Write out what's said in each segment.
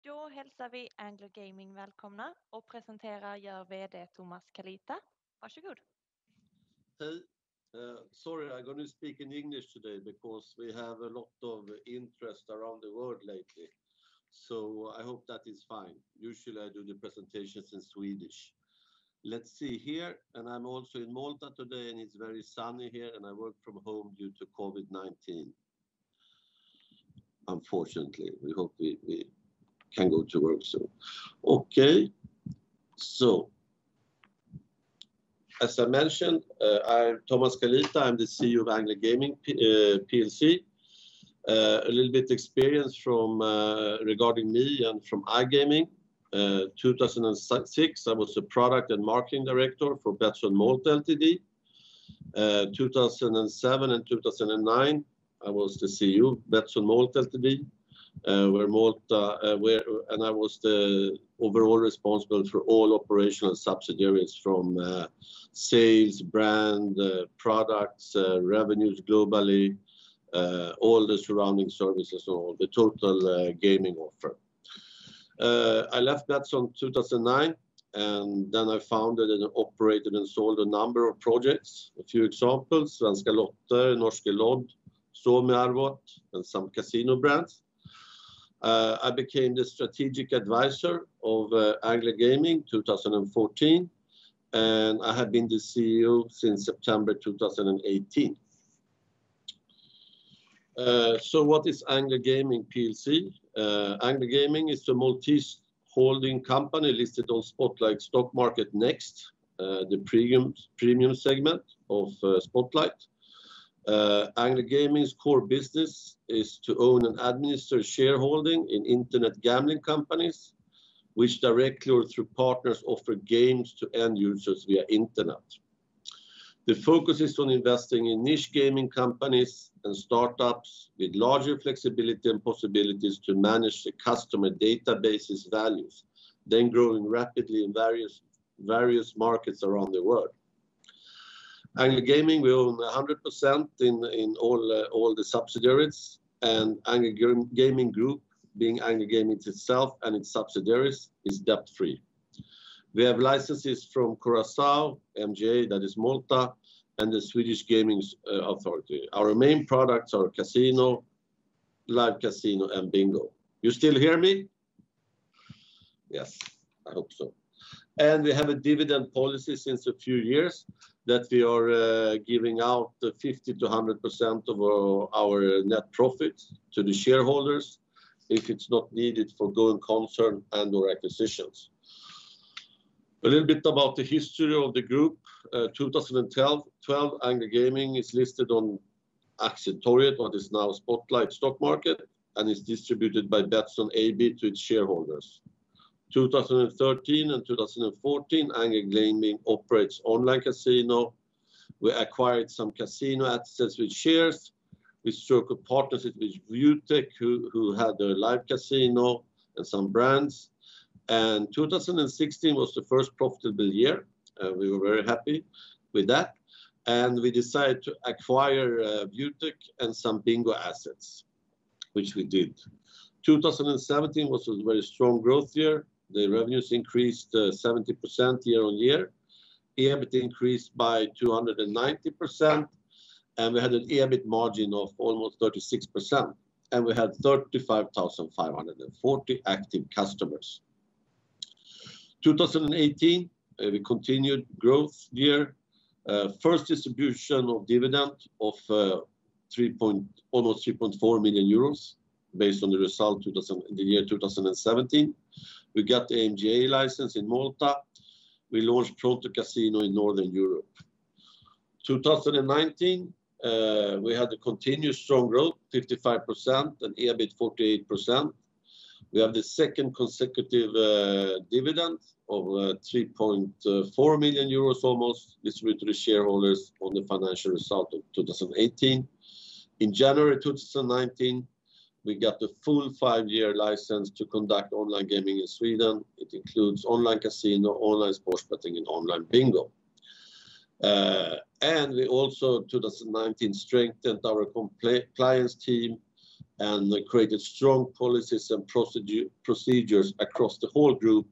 Då hälsar vi Anglo Gaming välkomna och presenterar gör VD Thomas Kalita. Varsågod. Hey, sorry, I'm going to speak in English today because we have a lot of interest around the world lately. So I hope that is fine. Usually I do the presentations in Swedish. Let's see here, and I'm also in Malta today, and it's very sunny here, and I work from home due to COVID-19. Unfortunately, we hope we can go to work soon. Okay, so as I mentioned, I'm Thomas Kalita. I'm the CEO of Anglo Gaming PLC. A little bit experience from regarding me and from iGaming. 2006, I was the product and marketing director for Betsson Malta Ltd. 2007 and 2009, I was the CEO of Betsson Malta Ltd. And I was the overall responsible for all operational subsidiaries from sales, brand, products, revenues globally, all the surrounding services, all the total gaming offer. I left Betsson 2009, and then I founded and operated and sold a number of projects. A few examples: Svenska Lotter, Norske Lodd, Stormy and some casino brands. I became the strategic advisor of Anglo Gaming 2014, and I have been the CEO since September 2018. So what is Anglo Gaming PLC? Anglo Gaming is a Maltese holding company listed on Spotlight stock market next, the premium segment of Spotlight. Anglo Gaming's core business is to own and administer shareholding in internet gambling companies, which directly or through partners offer games to end users via internet. The focus is on investing in niche gaming companies and startups with larger flexibility and possibilities to manage the customer databases values, then growing rapidly in various markets around the world. Anglo Gaming, we own 100% in all the subsidiaries, and Anglo Gaming Group, being Anglo Gaming itself and its subsidiaries, is debt-free. We have licenses from Curaçao, MGA, that is Malta, and the Swedish Gaming Authority. Our main products are casino, live casino, and bingo. You still hear me? Yes, I hope so. And we have a dividend policy since a few years that we are giving out 50 to 100% of our net profits to the shareholders if it's not needed for going concern and or acquisitions. A little bit about the history of the group. 2012, Anglo Gaming is listed on Aktier, what is now Spotlight stock market, and is distributed by Betsson AB to its shareholders. 2013 and 2014, Anglo Gaming operates online casino. We acquired some casino assets with shares. We struck a partnership with Viewtech, who had a live casino and some brands. And 2016 was the first profitable year. We were very happy with that. And we decided to acquire Viewtech and some bingo assets, which we did. 2017 was a very strong growth year. The revenues increased 70% year on year. EBIT increased by 290%. And we had an EBIT margin of almost 36%. And we had 35,540 active customers. 2018, we continued growth year. First distribution of dividend of almost 3.4 million euros based on the result in the year 2017. We got the MGA license in Malta. We launched Pronto Casino in Northern Europe. 2019, we had a continuous strong growth, 55%, and EBIT 48%. We have the second consecutive dividend of 3.4 million euros almost distributed to the shareholders on the financial result of 2018. In January 2019, we got the full 5-year license to conduct online gaming in Sweden. It includes online casino, online sports betting, and online bingo. And we also, 2019, strengthened our compliance team and created strong policies and procedures across the whole group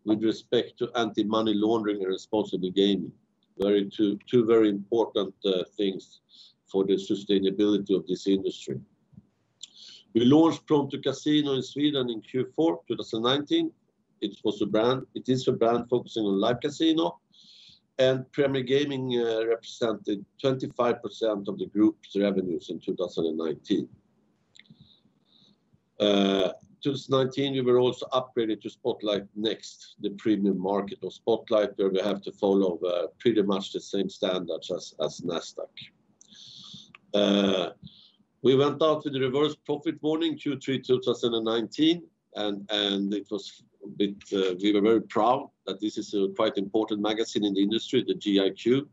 with respect to anti-money laundering and responsible gaming. Two very important things for the sustainability of this industry. We launched Pronto Casino in Sweden in Q4 2019. It is a brand focusing on live casino, and Premier Gaming represented 25% of the group's revenues in 2019. 2019, we were also upgraded to Spotlight Next, the premium market of Spotlight, where we have to follow pretty much the same standards as Nasdaq. We went out with the reverse profit warning Q3 2019, and it was a bit, we were very proud that this is a quite important magazine in the industry, the GIQ.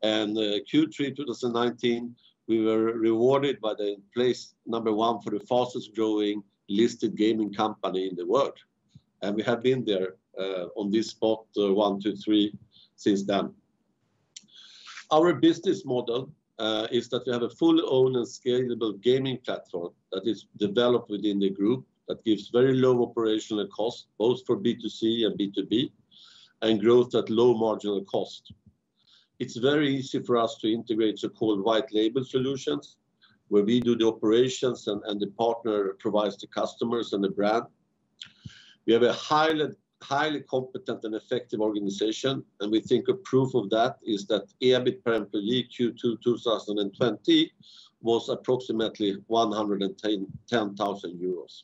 And Q3 2019, we were rewarded by the place #1 for the fastest growing listed gaming company in the world. And we have been there on this spot 1, 2, 3 since then. Our business model is that we have a fully owned and scalable gaming platform that is developed within the group that gives very low operational cost, both for B2C and B2B, and growth at low marginal cost. It's very easy for us to integrate so-called white label solutions, where we do the operations and the partner provides the customers and the brand. We have a highly competent and effective organization, and we think a proof of that is that EBIT per employee Q2 2020 was approximately 110,000 euros.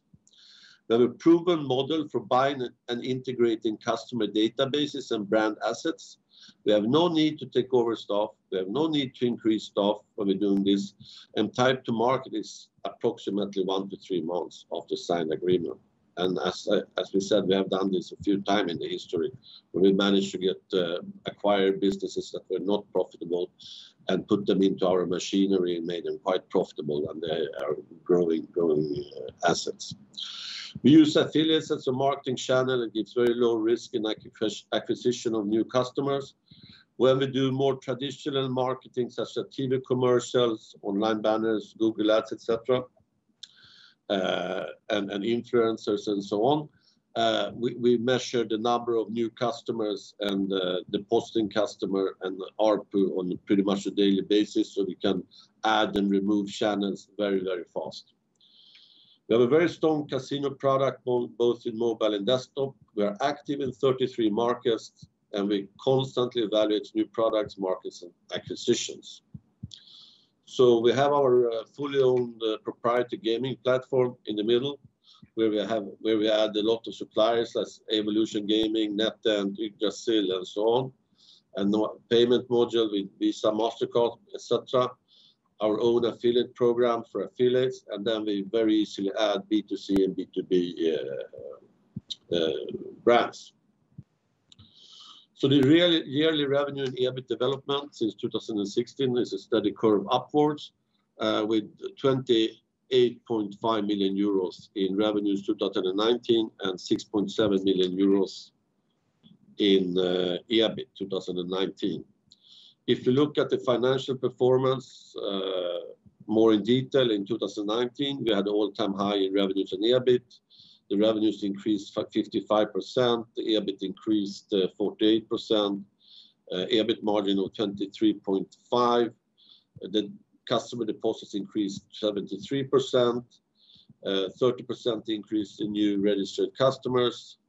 We have a proven model for buying and integrating customer databases and brand assets. We have no need to take over staff. We have no need to increase staff when we're doing this. And time to market is approximately 1 to 3 months after signed agreement. And as we said, we have done this a few times in the history, where we managed to get acquired businesses that were not profitable and put them into our machinery and made them quite profitable, and they are growing assets. We use affiliates as a marketing channel. It gives very low risk in acquisition of new customers. When we do more traditional marketing, such as TV commercials, online banners, Google Ads, etc., and influencers and so on, we measure the number of new customers and depositing customer and ARPU on pretty much a daily basis, so we can add and remove channels very, very fast. We have a very strong casino product, both in mobile and desktop. We are active in 33 markets, and we constantly evaluate new products, markets, and acquisitions. So we have our fully owned proprietary gaming platform in the middle, where we add a lot of suppliers as Evolution Gaming, NetEnt, Yggdrasil, and so on, and payment module with Visa, MasterCard, etc. Our own affiliate program for affiliates, and then we very easily add B2C and B2B brands. So the yearly revenue and EBIT development since 2016 is a steady curve upwards, with 28.5 million euros in revenues 2019 and 6.7 million euros in EBIT 2019. If you look at the financial performance more in detail, in 2019, we had all-time high in revenues and EBIT. The revenues increased 55%, the EBIT increased 48%, EBIT margin of 23.5%. The customer deposits increased 73%, 30% increase in new registered customers,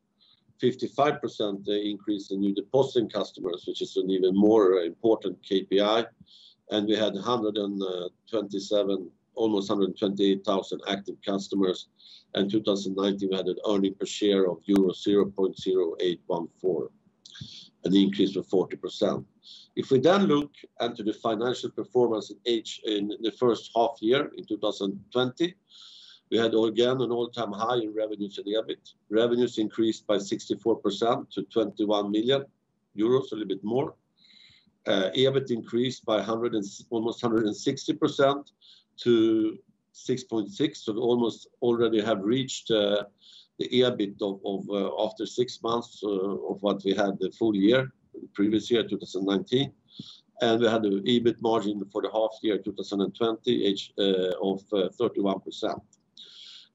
55% increase in new depositing customers, which is an even more important KPI. And we had almost 128,000 active customers. And 2019, we had an earning per share of euro 0.0814, an increase of 40%. If we then look into the financial performance in the first half year in 2020, we had again an all-time high in revenues and EBIT. Revenues increased by 64% to 21 million euros, a little bit more. EBIT increased by almost 160% to 6.6, so we almost already have reached the EBIT of after 6 months of what we had the full year, the previous year, 2019. And we had the EBIT margin for the half year 2020 of 31%.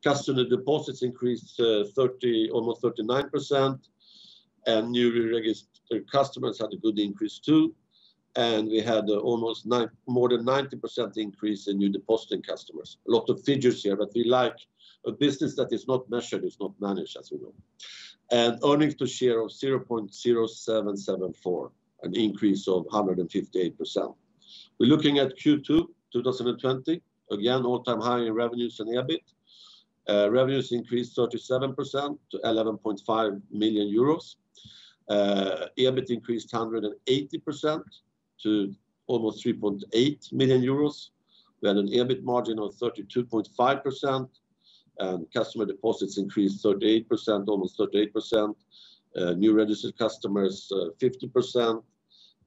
Customer deposits increased almost 39%, and newly registered customers had a good increase too. And we had more than 90% increase in new depositing customers. A lot of figures here, but we like a business that is not measured, is not managed, as we know. And earnings per share of 0.0774, an increase of 158%. We're looking at Q2 2020, again, all-time high in revenues and EBIT. Revenues increased 37% to 11.5 million euros. EBIT increased 180% to almost 3.8 million euros. We had an EBIT margin of 32.5%, and customer deposits increased 38%, almost 38%. New registered customers 50%,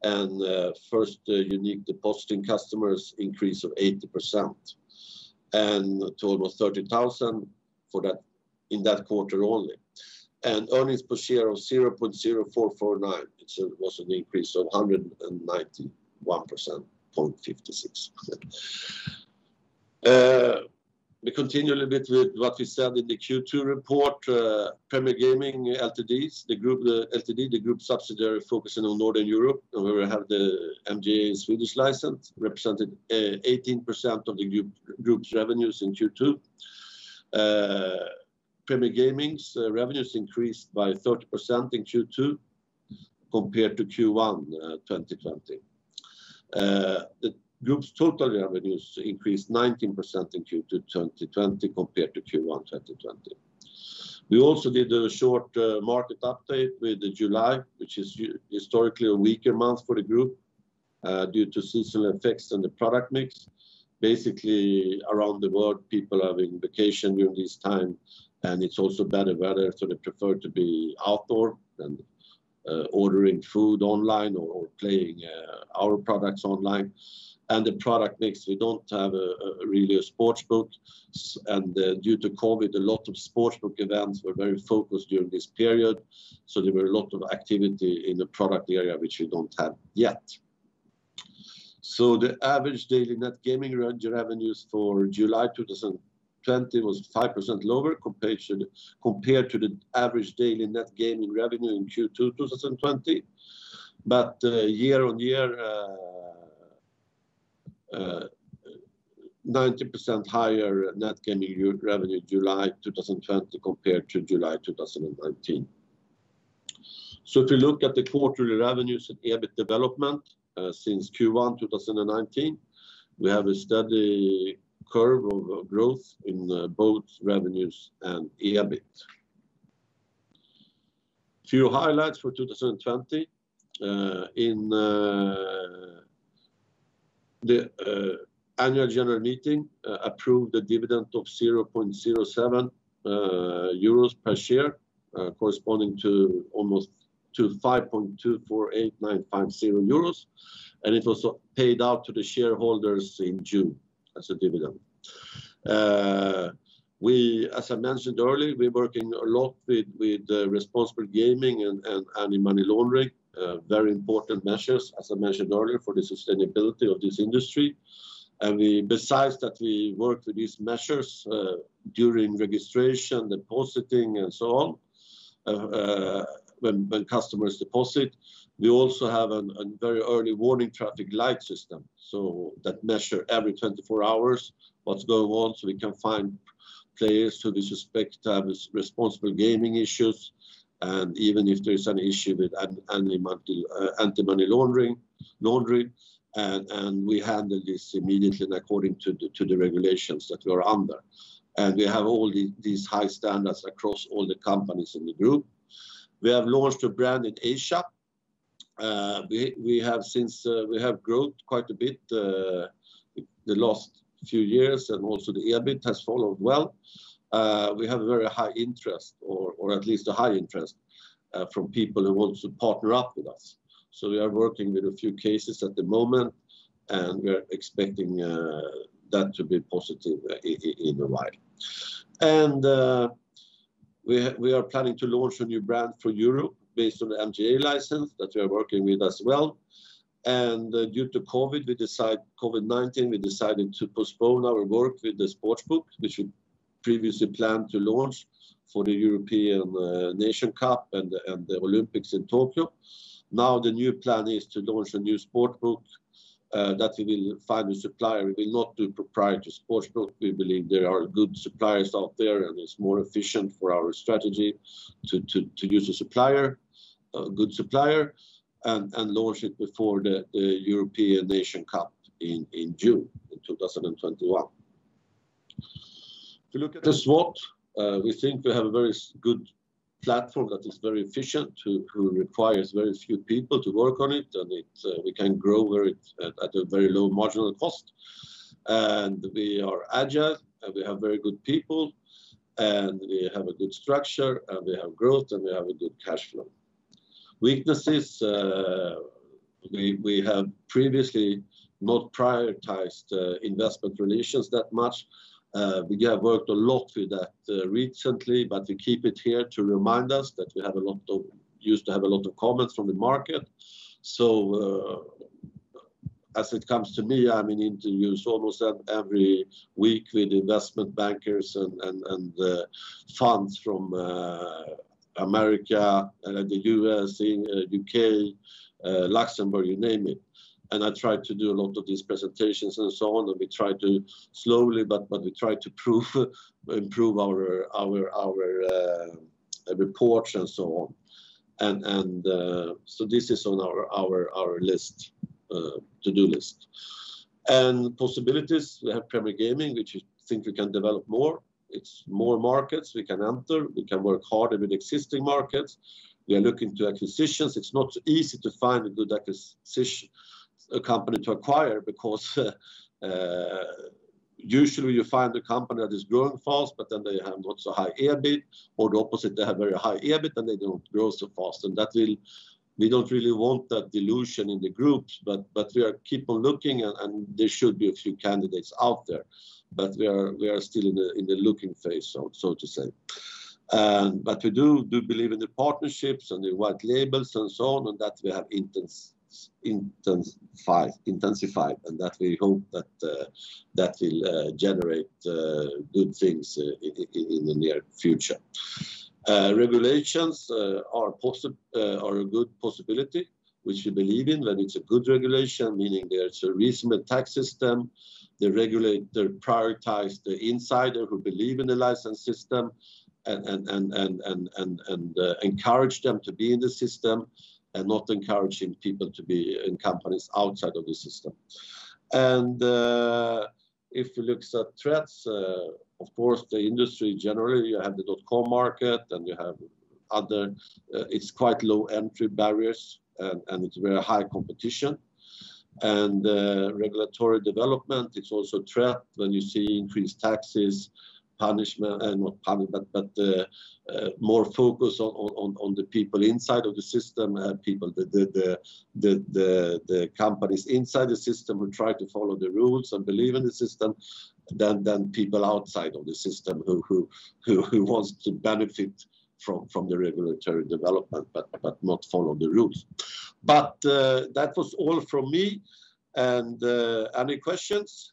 and first unique depositing customers increase of 80%, and to almost 30,000 for that in that quarter only. And earnings per share of 0.0449. It was an increase of 191%, 0.56. We continue a little bit with what we said in the Q2 report. Premier Gaming Ltd, the group subsidiary focusing on Northern Europe, and where we have the MGA Swedish license, represented 18% of the group's revenues in Q2. Premier Gaming's revenues increased by 30% in Q2 compared to Q1 2020. The group's total revenues increased 19% in Q2 2020 compared to Q1 2020. We also did a short market update with July, which is historically a weaker month for the group due to seasonal effects and the product mix. Basically, around the world, people are having vacation during this time, and it's also better weather, so they prefer to be outdoor than ordering food online or playing our products online. And the product mix, we don't have really a sports book, and due to COVID, a lot of sports book events were very focused during this period, so there were a lot of activity in the product area which we don't have yet. So the average daily net gaming revenues for July 2020 was 5% lower compared to the average daily net gaming revenue in Q2 2020, but year on year 90% higher net gaming revenue July 2020 compared to July 2019. So if you look at the quarterly revenues and EBIT development since Q1 2019, we have a steady curve of growth in both revenues and EBIT. Few highlights for 2020. In the annual general meeting approved a dividend of 0.07 euros per share, corresponding to almost to 5.248950 euros, and it was paid out to the shareholders in June as a dividend. As I mentioned earlier, we're working a lot with responsible gaming and anti-money laundering, very important measures, as I mentioned earlier, for the sustainability of this industry. And besides that, we work with these measures during registration, depositing, and so on. When customers deposit, we also have a very early warning traffic light system, so that measure every 24 hours what's going on, so we can find players who we suspect to have responsible gaming issues, and even if there is an issue with anti-money laundering, and we handle this immediately and according to the regulations that we are under. And we have all these high standards across all the companies in the group. We have launched a brand in Asia. We have grown quite a bit the last few years, and also the EBIT has followed well. We have a very high interest, or at least a high interest from people who want to partner up with us. So we are working with a few cases at the moment, and we are expecting that to be positive in a while. And we are planning to launch a new brand for Europe based on the MGA license that we are working with as well. And due to COVID-19, we decided to postpone our work with the sportsbook, which we previously planned to launch for the European Nation Cup and the Olympics in Tokyo. Now the new plan is to launch a new sportbook that we will find a supplier. We will not do proprietary sportsbook. We believe there are good suppliers out there, and it's more efficient for our strategy to use a supplier, a good supplier, and launch it before the European Nation Cup in June in 2021. If you look at the SWOT, we think we have a very good platform that is very efficient, who requires very few people to work on it, and we can grow at a very low marginal cost. And we are agile, and we have very good people, and we have a good structure, and we have growth, and we have a good cash flow. Weaknesses, we have previously not prioritized investment relations that much. We have worked a lot with that recently, but we keep it here to remind us that we have used to have a lot of comments from the market. So as it comes to me, I'm in interviews almost every week with investment bankers and funds from America, the US, UK, Luxembourg, you name it. And I try to do a lot of these presentations and so on, and we try to slowly, but we try to improve our reports and so on. And so this is on our list, to-do list. And possibilities, we have Premier Gaming, which I think we can develop more. It's more markets we can enter. We can work harder with existing markets. We are looking to acquisitions. It's not so easy to find a good acquisition, a company to acquire, because usually you find a company that is growing fast, but then they have not so high EBIT, or the opposite, they have very high EBIT and they don't grow so fast. And we don't really want that dilution in the groups, but we are keep on looking, and there should be a few candidates out there, but we are still in the looking phase, so to say. But we do believe in the partnerships and the white labels and so on, and that we have intensified, and that we hope that will generate good things in the near future. Regulations are a good possibility, which we believe in when it's a good regulation, meaning there's a reasonable tax system. The regulator prioritizes the insider who believe in the license system and encourage them to be in the system, and not encouraging people to be in companies outside of the system. And if we look at threats, of course, the industry generally, you have the .com market, and you have other, it's quite low entry barriers, and it's very high competition. And regulatory development, it's also a threat when you see increased taxes, punishment, and not punishment, but more focus on the people inside of the system, people, the companies inside the system who try to follow the rules and believe in the system, than people outside of the system who wants to benefit from the regulatory development, but not follow the rules. But that was all from me. And any questions?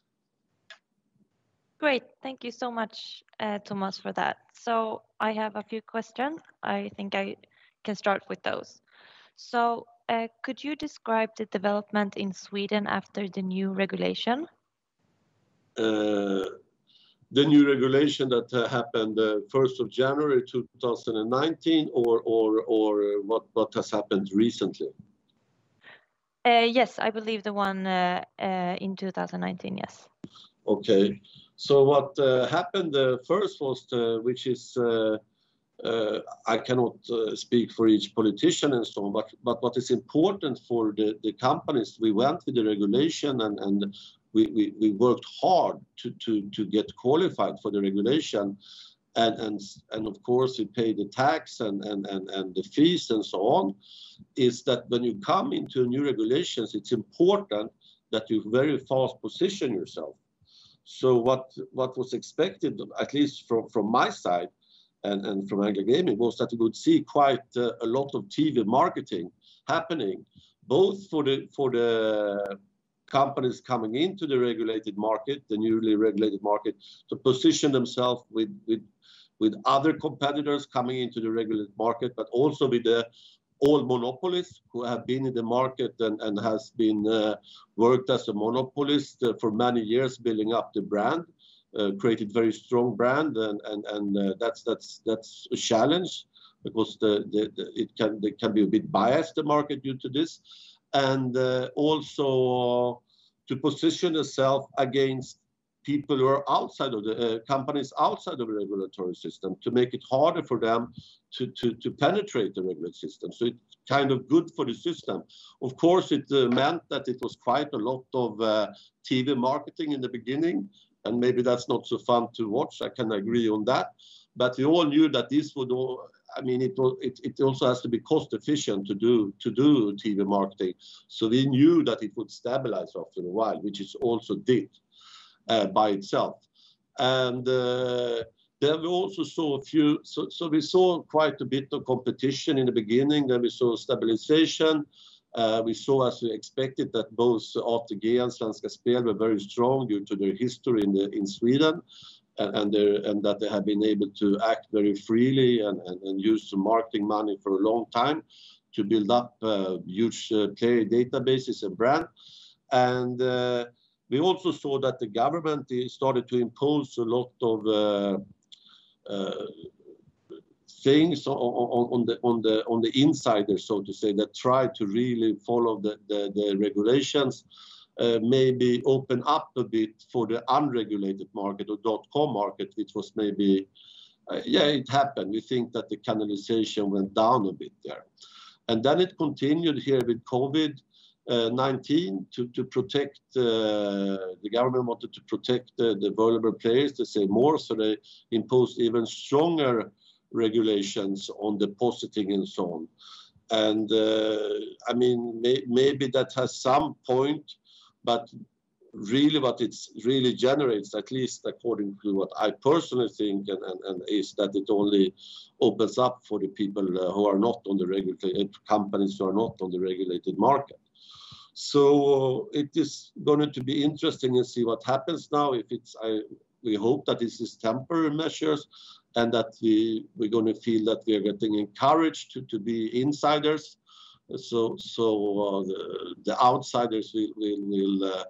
Great, thank you so much, Thomas, for that. So I have a few questions. I think I can start with those. So could you describe the development in Sweden after the new regulation? The new regulation that happened 1st of January 2019, or what has happened recently? Yes, I believe the one in 2019, yes. Okay, so what happened first was, which is, I cannot speak for each politician and so on, but what is important for the companies, we went with the regulation, and we worked hard to get qualified for the regulation, and of course we pay the tax and the fees and so on. Is that when you come into new regulations, it's important that you very fast position yourself. So what was expected, at least from my side and from Anglo Gaming, was that you would see quite a lot of TV marketing happening, both for the companies coming into the regulated market, the newly regulated market, to position themselves with other competitors coming into the regulated market, but also with the old monopolists who have been in the market and has been worked as a monopolist for many years, building up the brand, created very strong brand, and that's a challenge because they can be a bit biased, the market, due to this, and also to position itself against people who are outside of the companies outside of the regulatory system, to make it harder for them to penetrate the regulatory system. So it's kind of good for the system. Of course, it meant that it was quite a lot of TV marketing in the beginning, and maybe that's not so fun to watch. I can agree on that. But we all knew that this would all, I mean, it also has to be cost efficient to do TV marketing. So we knew that it would stabilize after a while, which it also did by itself. And then we also saw so we saw quite a bit of competition in the beginning. Then we saw stabilization. We saw, as we expected, that both Aktier and Svenska Spel were very strong due to their history in Sweden, and that they have been able to act very freely and use the marketing money for a long time to build up huge player databases and brand. And we also saw that the government started to impose a lot of things on the insiders, so to say, that try to really follow the regulations, maybe open up a bit for the unregulated market or .com market, which was maybe, it happened. We think that the canalization went down a bit there. And then it continued here with COVID-19 to protect, the government wanted to protect the vulnerable players, to say more, so they imposed even stronger regulations on depositing and so on. And I mean, maybe that has some point, but really what it really generates, at least according to what I personally think, and is that it only opens up for the people who are not on the regulated, companies who are not on the regulated market. So it is going to be interesting to see what happens now. If it's, we hope that this is temporary measures, and that we're going to feel that we are getting encouraged to be insiders. So the outsiders will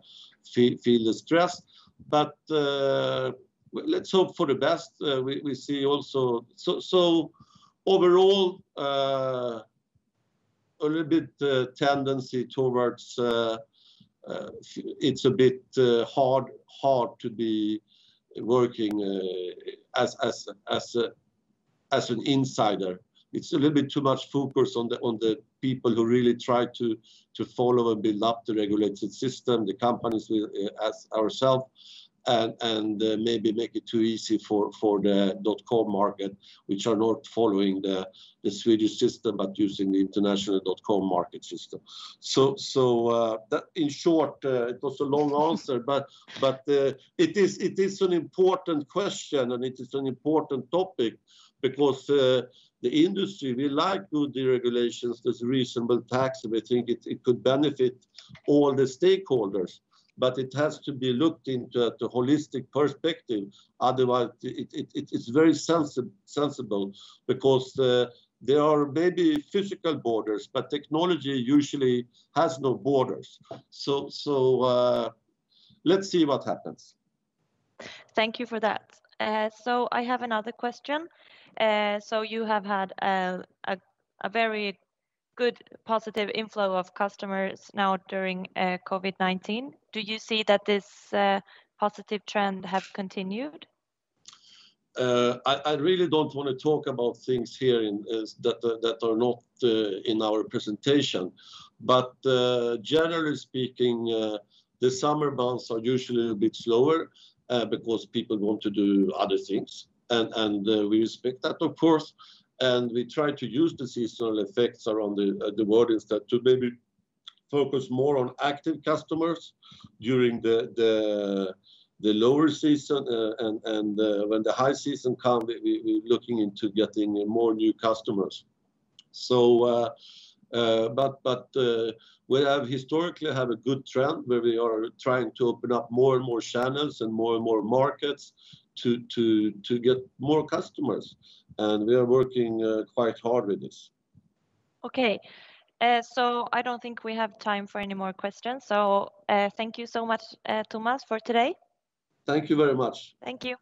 feel the stress. But let's hope for the best. We see also, so overall, a little bit tendency towards it's a bit hard to be working as an insider. It's a little bit too much focus on the people who really try to follow and build up the regulated system, the companies as ourselves, and maybe make it too easy for the .com market, which are not following the Swedish system but using the international .com market system. So that, in short, it was a long answer, but it is an important question, and it is an important topic, because the industry, we like good regulations, there's reasonable tax, and we think it could benefit all the stakeholders. But it has to be looked into at a holistic perspective. Otherwise, it's very sensible, because there are maybe physical borders, but technology usually has no borders. So let's see what happens. Thank you for that. So I have another question. So you have had a very good positive inflow of customers now during COVID-19. Do you see that this positive trend have continued? I really don't want to talk about things here that are not in our presentation, but generally speaking, the summer months are usually a bit slower because people want to do other things, and we respect that, of course. And we try to use the seasonal effects around the world instead to maybe focus more on active customers during the lower season, and when the high season comes, we're looking into getting more new customers. So But we have historically have a good trend where we are trying to open up more and more channels and more markets to get more customers, and we are working quite hard with this. Okay, so I don't think we have time for any more questions. So thank you so much, Thomas, for today. Thank you very much. Thank you.